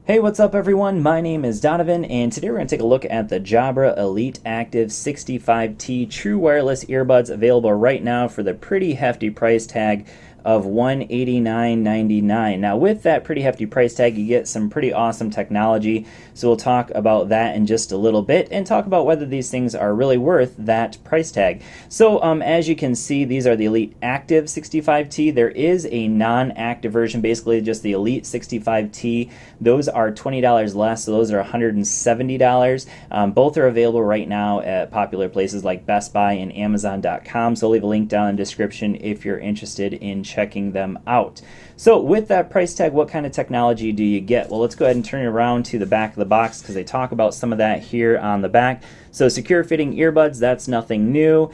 Hey, what's up everyone? My name is Donovan, and today we're going to take a look at the Jabra Elite Active 65T True Wireless Earbuds, available right now for the pretty hefty price tag of $189.99. Now with that pretty hefty price tag, you get some pretty awesome technology, so we'll talk about that in just a little bit and talk about whether these things are really worth that price tag. So as you can see, these are the Elite Active 65T. There is a non-active version, basically just the Elite 65T. Those are $20 less, so those are $170. Both are available right now at popular places like Best Buy and Amazon.com, so I'll leave a link down in the description if you're interested in checking them out. So with that price tag, what kind of technology do you get? Well, let's go ahead and turn it around to the back of the box because they talk about some of that here on the back. So secure fitting earbuds, that's nothing new.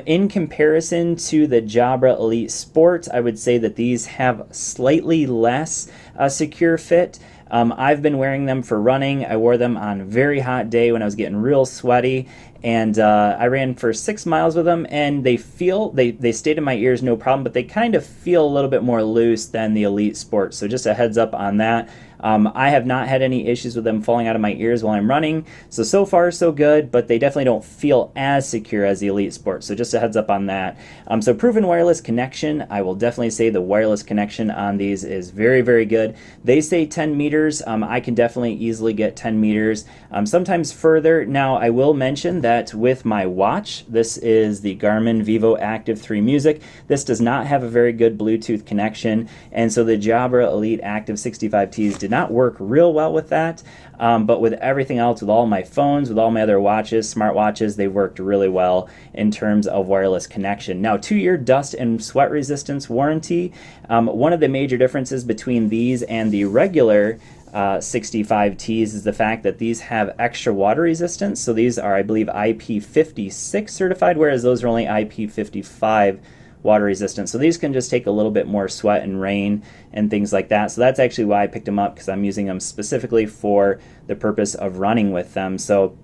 In comparison to the Jabra Elite Sport, I would say that these have slightly less secure fit. I've been wearing them for running. I wore them on a very hot day when I was getting real sweaty, and I ran for 6 miles with them, and they stayed in my ears no problem, but they kind of feel a little bit more loose than the Elite Sport, so just a heads up on that. I have not had any issues with them falling out of my ears while I'm running, so far so good, but they definitely don't feel as secure as the Elite Sport, so just a heads up on that. So proven wireless connection, I will definitely say the wireless connection on these is very, very good. They say 10 meters. I can definitely easily get 10 meters, sometimes further. Now, I will mention that with my watch, this is the Garmin Vivo Active 3 Music. This does not have a very good Bluetooth connection, and so the Jabra Elite Active 65Ts did not work real well with that, but with everything else, with all my phones, with all my other watches, smartwatches, they worked really well in terms of wireless connection. Now, 2-year dust and sweat resistance warranty. One of the major differences between these and the regular 65Ts is the fact that these have extra water resistance. So these are, I believe, IP56 certified, whereas those are only IP55 water resistant. So these can just take a little bit more sweat and rain and things like that. So that's actually why I picked them up, because I'm using them specifically for the purpose of running with them. So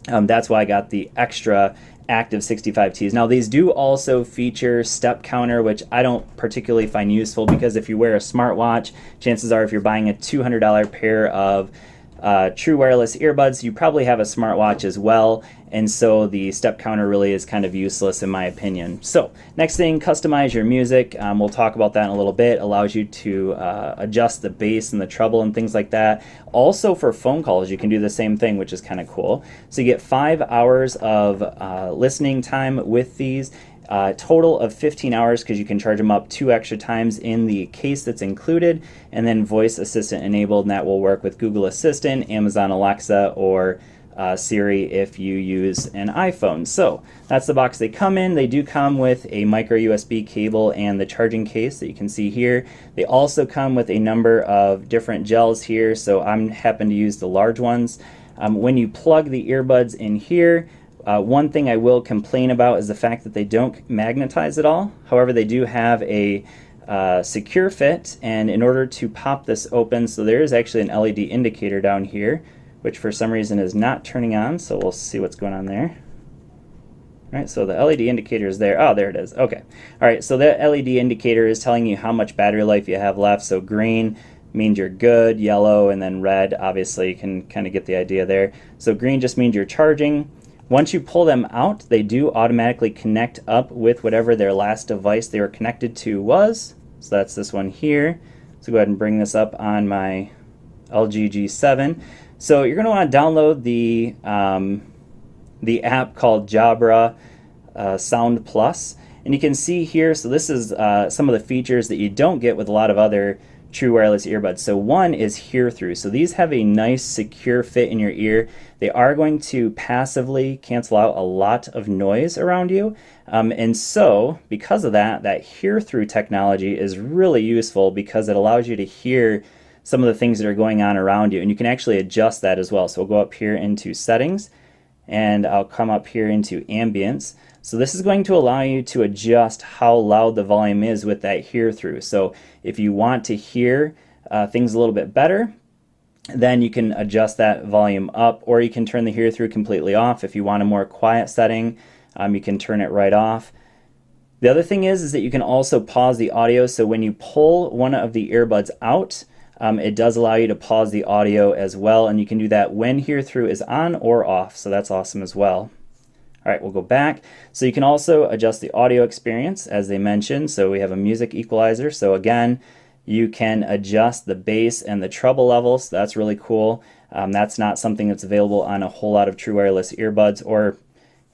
that's why I got the extra active 65Ts. Now these do also feature step counter, which I don't particularly find useful, because if you wear a smartwatch, chances are if you're buying a $200 pair of true wireless earbuds, you probably have a smartwatch as well, and so the step counter really is kind of useless in my opinion. So next thing, customize your music. We'll talk about that in a little bit. Allows you to adjust the bass and the treble and things like that. Also for phone calls, you can do the same thing, which is kind of cool. So you get 5 hours of listening time with these. Total of 15 hours, because you can charge them up 2 extra times in the case that's included, and then voice assistant enabled, and that will work with Google Assistant, Amazon Alexa, or Siri if you use an iPhone. So that's the box they come in. They do come with a micro USB cable and the charging case that you can see here. They also come with a number of different gels here, so I'm happen to use the large ones. When you plug the earbuds in here, one thing I will complain about is the fact that they don't magnetize at all. However, they do have a secure fit, and in order to pop this open, so there is actually an LED indicator down here, which for some reason is not turning on, so we'll see what's going on there. All right, so the LED indicator is there. Oh, there it is. Okay. All right, so that LED indicator is telling you how much battery life you have left. So green means you're good, yellow, and then red, obviously you can kind of get the idea there. So green just means you're charging. Once you pull them out, they do automatically connect up with whatever their last device they were connected to was. So that's this one here. So go ahead and bring this up on my LG G7. So you're going to want to download the app called Jabra Sound Plus. And you can see here, so this is some of the features that you don't get with a lot of other true wireless earbuds. So one is hear through. So these have a nice secure fit in your ear. They are going to passively cancel out a lot of noise around you. And so because of that, that hear through technology is really useful because it allows you to hear some of the things that are going on around you. And you can actually adjust that as well. So we'll go up here into settings, and I'll come up here into ambience. So this is going to allow you to adjust how loud the volume is with that hear through. So if you want to hear things a little bit better, then you can adjust that volume up, or you can turn the hear through completely off. If you want a more quiet setting, you can turn it right off. The other thing is that you can also pause the audio. So when you pull one of the earbuds out, it does allow you to pause the audio as well, and you can do that when hear through is on or off. So that's awesome as well. All right, we'll go back. So you can also adjust the audio experience, as they mentioned. So we have a music equalizer. So again, you can adjust the bass and the treble levels. So that's really cool. That's not something that's available on a whole lot of true wireless earbuds or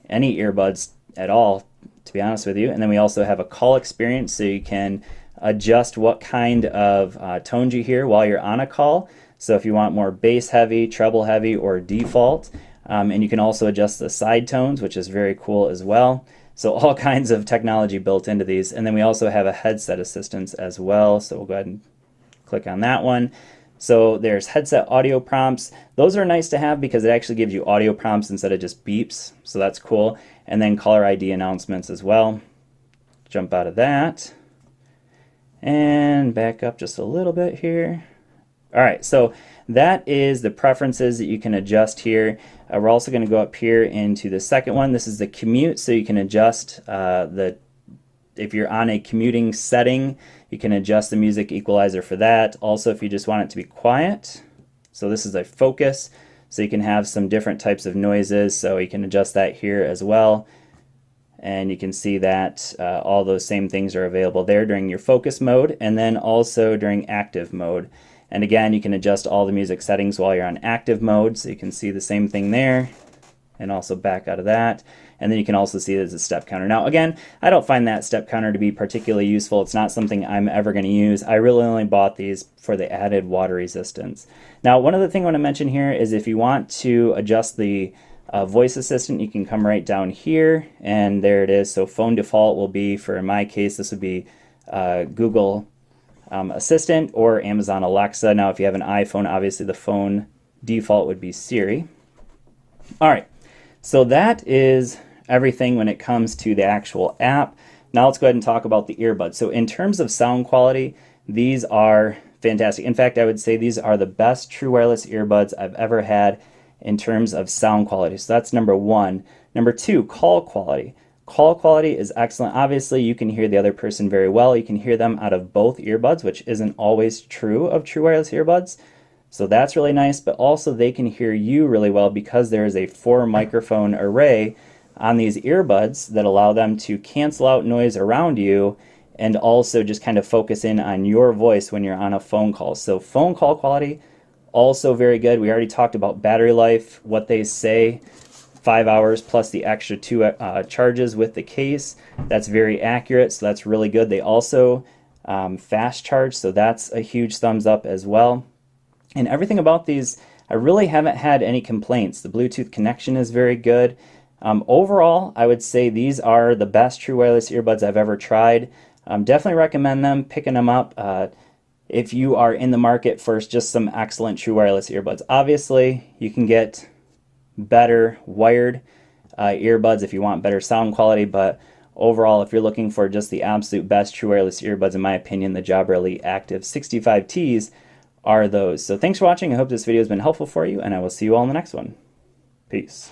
any earbuds at all, to be honest with you. And then we also have a call experience, so you can adjust what kind of tones you hear while you're on a call. So if you want more bass heavy, treble heavy, or default. And you can also adjust the side tones, which is very cool as well. So all kinds of technology built into these. And then we also have a headset assistance as well. So we'll go ahead and click on that one. So there's headset audio prompts. Those are nice to have because it actually gives you audio prompts instead of just beeps. So that's cool. And then caller ID announcements as well. Jump out of that. And back up just a little bit here. All right, so that is the preferences that you can adjust here. We're also going to go up here into the second one. This is the commute, so you can adjust if you're on a commuting setting, you can adjust the music equalizer for that. Also, if you just want it to be quiet, so this is a focus, so you can have some different types of noises, so you can adjust that here as well. And you can see that all those same things are available there during your focus mode, and then also during active mode. And again, you can adjust all the music settings while you're on active mode, so you can see the same thing there, and also back out of that. And then you can also see there's a step counter. Now again, I don't find that step counter to be particularly useful. It's not something I'm ever going to use. I really only bought these for the added water resistance. Now one other thing I want to mention here is if you want to adjust the voice assistant, you can come right down here, and there it is. So phone default will be, for in my case, this would be Google Assistant or Amazon Alexa. Now if you have an iPhone, obviously the phone default would be Siri. All right, so that is everything when it comes to the actual app. Now let's go ahead and talk about the earbuds. So in terms of sound quality, these are fantastic. In fact, I would say these are the best true wireless earbuds I've ever had in terms of sound quality. So that's number one. Number two, call quality. Call quality is excellent. Obviously, you can hear the other person very well. You can hear them out of both earbuds, which isn't always true of true wireless earbuds. So that's really nice, but also they can hear you really well because there is a 4 microphone array on these earbuds that allow them to cancel out noise around you and also just kind of focus in on your voice when you're on a phone call. So phone call quality, also very good. We already talked about battery life, what they say, 5 hours plus the extra 2 charges with the case. That's very accurate, so that's really good. They also fast charge, so that's a huge thumbs up as well. And everything about these, I really haven't had any complaints. The Bluetooth connection is very good. Overall, I would say these are the best true wireless earbuds I've ever tried. Definitely recommend them, picking them up if you are in the market for just some excellent true wireless earbuds. Obviously, you can get better wired earbuds if you want better sound quality, but overall, if you're looking for just the absolute best true wireless earbuds, in my opinion, the Jabra Elite Active 65Ts are those. So thanks for watching. I hope this video has been helpful for you, and I will see you all in the next one. Peace.